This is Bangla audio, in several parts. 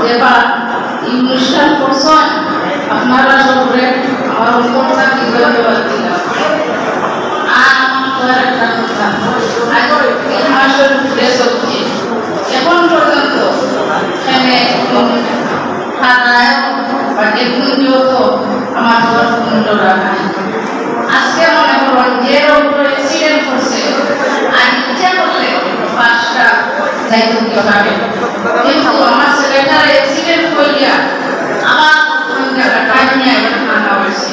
যেবার এই অনুষ্ঠান করছেন আপনারা সবরে আমার অন্তরটা কি ধন্যবাদ দিলাম। আর আমার একটা কথা, এই মাসের ফ্রেশ হচ্ছে এখন পর্যন্ত এখানে থানায় বা ডেপুটিও তো আমার সরকার নাই। আজকে মনে করুন যে অ্যাক্সিডেন্ট করছে আর ইচ্ছা করলে 5টা যাইতে দিতে পারে, কিন্তু আমার ছেলেটার অ্যাক্সিডেন্ট হইয়া আমার টাইম নিয়ে থানা হয়েছে।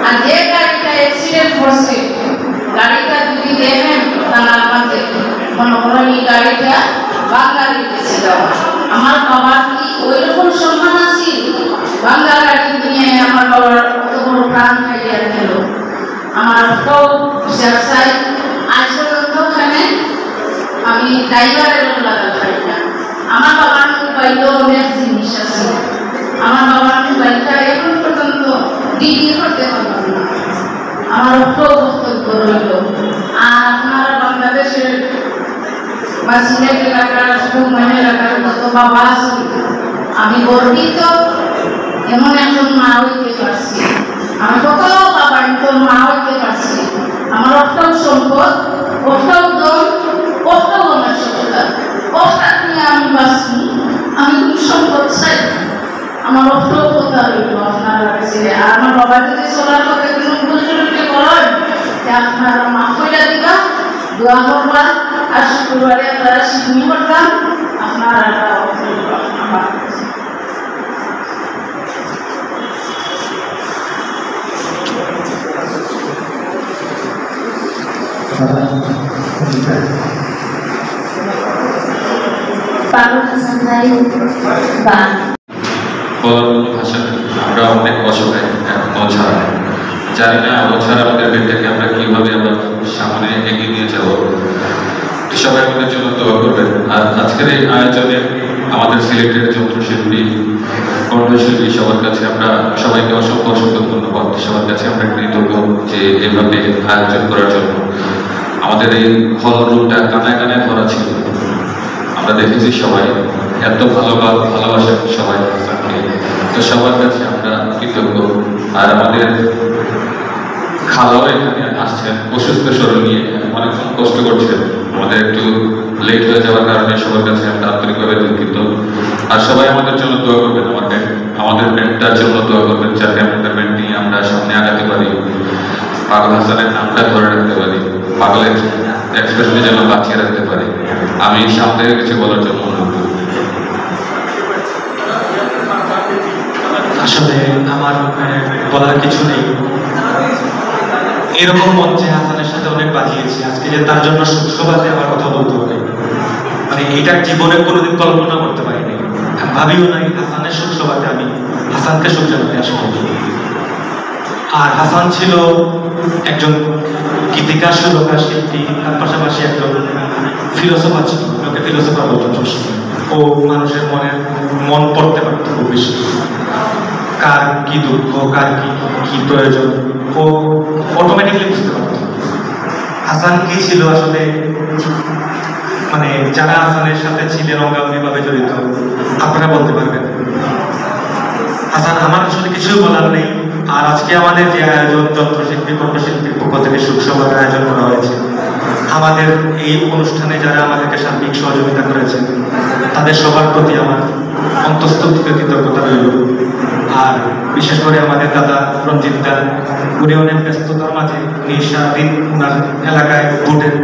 আর যে গাড়িটা অ্যাক্সিডেন্ট করছে গাড়িটা যদি দেখেন থানার মাঝে মনে করেন এই গাড়িটা বাঙালি গেছিল। আমার বাবার কি ওই রকম সম্মান আছে? বাংলা গাড়ি নিয়ে আমার বাবার কত বড় প্রাণ খাইয়া গেল। আমার তো চাই আজ পর্যন্ত ওখানে আমি ড্রাইভারের লাগা খাই না। আমার বাবার মোবাইলও অনেক জিনিস আছে। আমার বাবার মোবাইলটা এখন পর্যন্ত ডিগ্রি করতে পারলাম না। আমার তো বক্তব্য রইল। আর আপনারা বাংলাদেশের বা সিলেট এলাকার সুমাইয়া এলাকার কত বাবা আছে, আমি গর্বিত এমন একজন মা হইতে পারছি। আমি কত বাবা একজন মা হইতে পারছি। আমার অষ্টম সম্পদ, অষ্টম দম, অষ্টম আমার সফলতা, অষ্টার নিয়ে আমি বাঁচি। আমি খুব সম্পদ চাই। আমার অষ্টম কথা রইল আপনার কাছে। আর আমার বাবা যদি চলার কথা কোনো ভুলকে করেন আপনারা মাফ করে দিবা, দোয়া করবা। আর শুক্রবারে আপনারা শিখনি করতাম আপনারা আমার আমরা অনেক অসহায় এখনো ছাড়া জানি না ছাড়া আমাদের পেটটাকে আমরা কিভাবে আবার সামনে এগিয়ে নিয়ে যাব। সবাই আমাদের জন্য দোয়া করবেন। আর আজকের এই আয়োজনে আমাদের সিলেক্টেড যন্ত্রশিল্পী, কণ্ঠশিল্পী সবার কাছে আমরা সবাইকে অসংখ্য অসংখ্য ধন্যবাদ। সবার কাছে আমরা কৃতজ্ঞ যে এভাবে আয়োজন করার জন্য। আমাদের এই হল রুমটা কানায় কানায় ভরা ছিল। আমরা দেখেছি সবাই এত ভালোবাসা সবাই হাসানকে। তো সবার কাছে আমরা কৃতজ্ঞ। আর আমাদের খালাও এখানে আসছেন অসুস্থ শরীর নিয়ে, অনেকক্ষণ কষ্ট করছেন। আমাদের একটু লেট হয়ে যাওয়ার কারণে সবার কাছে আমরা আন্তরিকভাবে দুঃখিত। আর সবাই আমাদের জন্য দোয়া করবেন, আমাদের ব্যান্ডটার জন্য দোয়া করবেন, যাতে আমাদের ব্যান্ড নিয়ে আমরা সামনে আগাতে পারি, পাগল হাসানের নামটা ধরে রাখতে পারি, পাগল এক্সপ্রেশনে যেন বাঁচিয়ে রাখতে পারি। আমি সামনে কিছু বলার জন্য অনুরোধ করি। আসলে আমার বলার কিছু নেই। এরকম মঞ্চে হাসানের সাথে অনেক বাজিয়েছি, আজকে যে তার জন্য সুখসভাতে আমার কথা বলতে হবে, মানে এটা জীবনে কোনোদিন কল্পনা করতে পারিনি, ভাবিও নাই হাসানের সুখসভাতে আমি হাসানকে সুখ জানাতে আসবো। আর হাসান ছিল একজন গীতিকার, সুরকার, শিল্পী, তার পাশাপাশি একজন ফিলোসফার ছিল। ওকে ফিলোসফার বলতাম সবসময়। ও মানুষের মন পড়তে পারত খুব বেশি, কার কি দুঃখ, কার কি প্রয়োজন ও অটোমেটিকলি বুঝতে পারত। হাসান কি ছিল আসলে, মানে যারা হাসানের সাথে ছিলেন অঙ্গাঙ্গিভাবে জড়িত আপনারা বলতে পারবেন। হাসান আমার আসলে কিছু বলার নেই। আর আজকে আমাদের যে আয়োজন যন্ত্রশিল্পী, কণ্ঠশিল্পীর পক্ষ থেকে সুখসভার আয়োজন করা হয়েছে, আমাদের এই অনুষ্ঠানে যারা আমাদেরকে সার্বিক সহযোগিতা করেছেন তাদের সবার প্রতি আমার অন্তঃস্থ থেকে কৃতজ্ঞতা রইল। আর বিশেষ করে আমাদের দাদা রঞ্জিত দা, উনি অনেক ব্যস্ততার মাঝে উনি সারাদিন ওনার এলাকায় ভোটের